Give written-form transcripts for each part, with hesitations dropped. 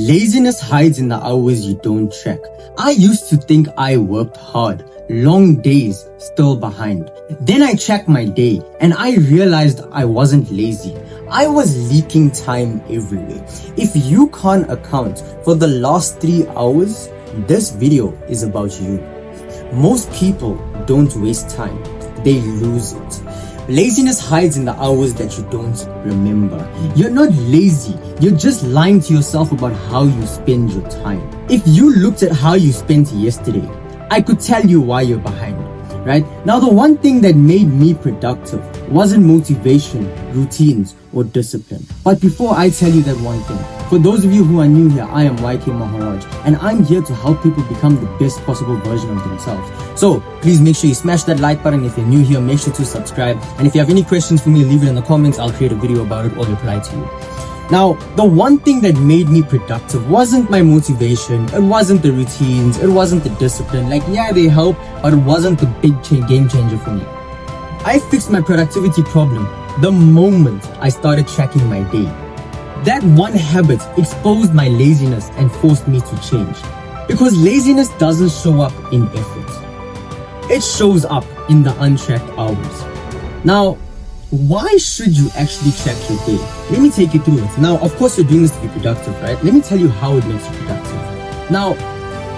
Laziness hides in the hours you don't track. I used to think I worked hard, long days still behind. Then I checked my day and I realized I wasn't lazy. I was leaking time everywhere. If you can't account for the last 3 hours, this video is about you. Most people don't waste time, they lose it. Laziness hides in the hours that you don't remember. You're not lazy, you're just lying to yourself about how you spend your time. If you looked at how you spent yesterday, I could tell you why you're behind, right? Now, the one thing that made me productive wasn't motivation, routines, or discipline. But before I tell you that one thing, for those of you who are new here, I am YK Maharaj, and I'm here to help people become the best possible version of themselves. So please make sure you smash that like button. If you're new here, make sure to subscribe. And if you have any questions for me, leave it in the comments. I'll create a video about it or reply to you. Now, the one thing that made me productive wasn't my motivation, it wasn't the routines, it wasn't the discipline. Like, yeah, they help, but it wasn't the big game changer for me. I fixed my productivity problem the moment I started tracking my day. That one habit exposed my laziness and forced me to change. Because laziness doesn't show up in effort. It shows up in the untracked hours. Now, why should you actually track your day? Let me take you through it. Now, of course, you're doing this to be productive, right? Let me tell you how it makes you productive. Now,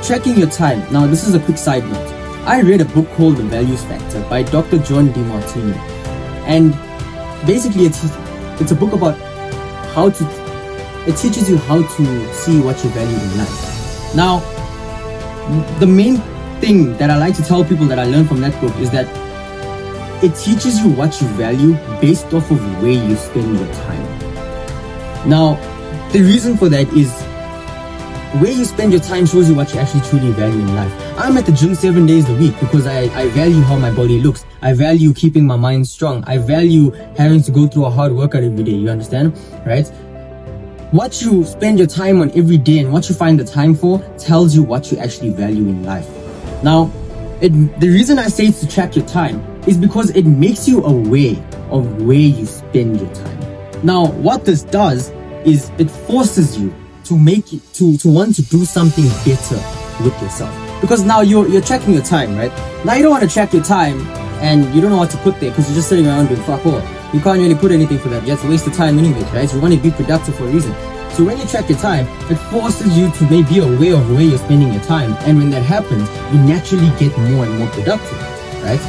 tracking your time. Now, this is a quick side note. I read a book called The Values Factor by Dr. John DeMartini. And basically, it's a book about it teaches you how to see what you value in life. Now, the main thing that I like to tell people that I learned from that book is that it teaches you what you value based off of where you spend your time. Now, the reason for that is where you spend your time shows you what you actually truly value in life. I'm at the gym 7 days a week because I value how my body looks. I value keeping my mind strong. I value having to go through a hard workout every day. You understand? Right? What you spend your time on every day and what you find the time for tells you what you actually value in life. Now, the reason I say it's to track your time is because it makes you aware of where you spend your time. Now, what this does is it forces you to make it to want to do something better with yourself. Because now you're tracking your time, right? Now you don't want to track your time and you don't know what to put there because you're just sitting around doing fuck all. You can't really put anything for that. You have to waste the time anyways, right? You want to be productive for a reason. So when you track your time, it forces you to maybe be aware of where you're spending your time. And when that happens, you naturally get more and more productive, right?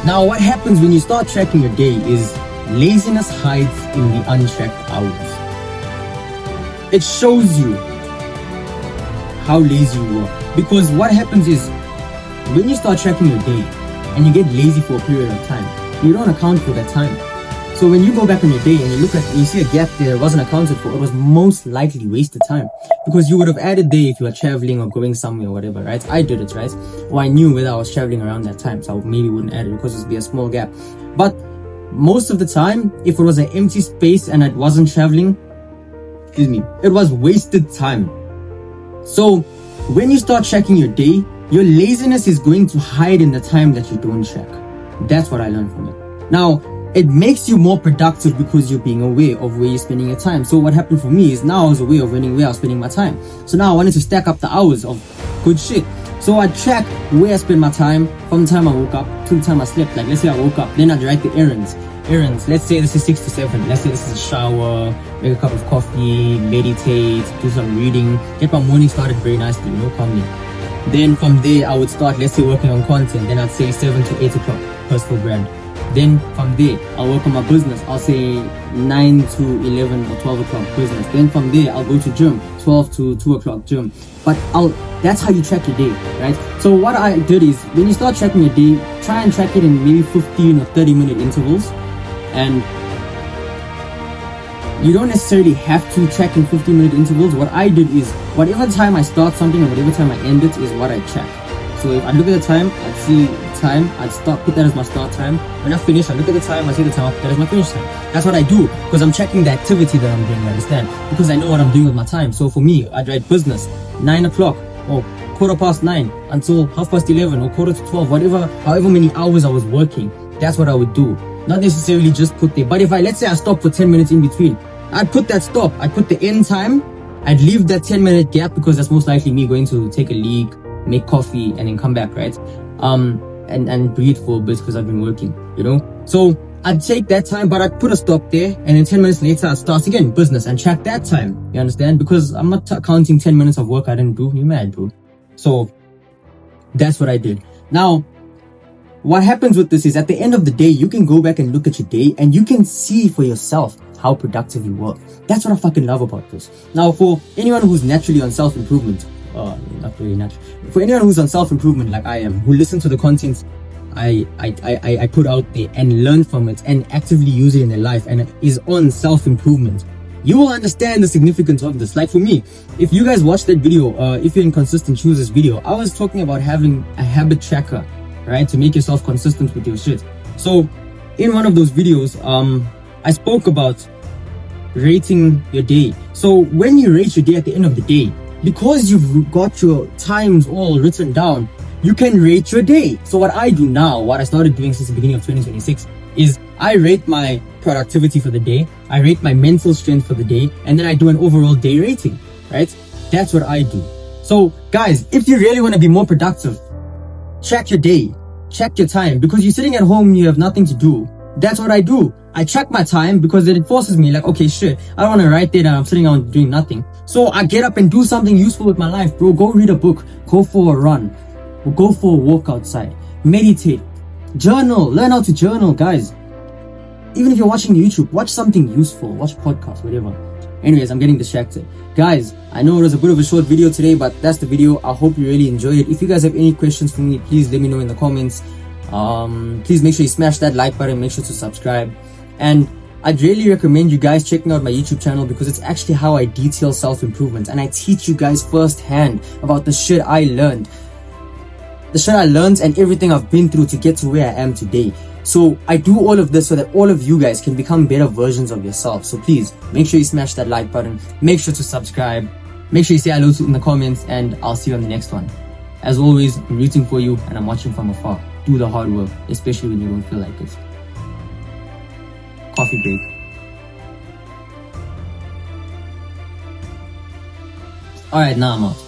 Now, what happens when you start tracking your day is laziness hides in the untracked hours. It shows you how lazy you are. Because what happens is, when you start tracking your day and you get lazy for a period of time, you don't account for that time. So when you go back on your day and you look at and you see a gap there that wasn't accounted for, it was most likely wasted time. Because you would have added there if you were traveling or going somewhere or whatever, right? I did it, right? Or I knew whether I was traveling around that time, so I maybe wouldn't add it because it would be a small gap. But most of the time, if it was an empty space and it wasn't traveling, it was wasted time. So when you start tracking your day, your laziness is going to hide in the time that you don't track. That's what I learned from it. Now, it makes you more productive because you're being aware of where you're spending your time. So what happened for me is now I was aware of where I was spending my time. So now I wanted to stack up the hours of good shit. So I track where I spend my time from the time I woke up to the time I slept. Like, let's say I woke up, then I'd write the errands. Let's say this is 6 to 7. Let's say this is a shower, make a cup of coffee, meditate, do some reading, get my morning started very nicely, calmly. Then from there, I would start, let's say, working on content. Then I'd say 7 to 8 o'clock, personal brand. Then from there, I'll work on my business. I'll say 9 to 11 or 12 o'clock business. Then from there, I'll go to gym, 12 to 2 o'clock gym. But that's how you track your day, right? So what I did is, when you start tracking your day, try and track it in maybe 15 or 30-minute intervals. And you don't necessarily have to track in 15-minute intervals. What I did is, whatever time I start something and whatever time I end it is what I track. So if I look at the time, I'd see time, I'd put that as my start time. When I finish, I look at the time, I see the time, I put that as my finish time. That's what I do, because I'm tracking the activity that I'm doing, you understand? Because I know what I'm doing with my time. So for me, I'd write business, 9 o'clock or 9:15 until 11:30 or 11:45, however many hours I was working. That's what I would do. Not necessarily just put there. But if let's say I stop for 10 minutes in between, I'd put that stop. I'd put the end time I'd leave that 10-minute gap because that's most likely me going to take a leak, make coffee, and then come back, right? And breathe for a bit because I've been working, So I'd take that time, but I'd put a stop there, and then 10 minutes later I'd start again business and track that time. You understand? Because I'm not counting 10 minutes of work I didn't do. You mad, bro? So that's what I did. Now, what happens with this is at the end of the day, you can go back and look at your day and you can see for yourself how productive you were. That's what I fucking love about this. Now, for anyone who's naturally on self-improvement, not really natural. For anyone who's on self-improvement like I am, who listen to the content I put out there and learn from it and actively use it in their life and is on self-improvement, you will understand the significance of this. Like for me, if you guys watch that video, if you're in Consistent Chooses video, I was talking about having a habit tracker, right? To make yourself consistent with your shit. So in one of those videos, I spoke about rating your day. So when you rate your day at the end of the day, because you've got your times all written down, you can rate your day. So what I do now, what I started doing since the beginning of 2026, is I rate my productivity for the day, I rate my mental strength for the day, and then I do an overall day rating, right? That's what I do. So guys, if you really want to be more productive, track your day, check your time, because you're sitting at home, you have nothing to do. That's what I do. I track my time because it forces me like, okay, shit, I don't want to write there that I'm sitting around doing nothing. So I get up and do something useful with my life, bro. Go read a book, go for a run, or go for a walk outside, meditate, journal, learn how to journal, guys. Even if you're watching YouTube, watch something useful, watch podcasts, whatever. Anyways, I'm getting distracted. Guys, I know it was a bit of a short video today, but that's the video. I hope you really enjoyed it. If you guys have any questions for me, please let me know in the comments. Please make sure you smash that like button, make sure to subscribe. And I'd really recommend you guys checking out my YouTube channel because it's actually how I detail self-improvement and I teach you guys firsthand about the shit I learned. The shit I learned and everything I've been through to get to where I am today. So I do all of this so that all of you guys can become better versions of yourself. So please make sure you smash that like button, make sure to subscribe, make sure you say hello in the comments, and I'll see you on the next one. As always, I'm rooting for you and I'm watching from afar. Do the hard work, especially when you don't feel like it. Coffee break. Alright, now I'm out.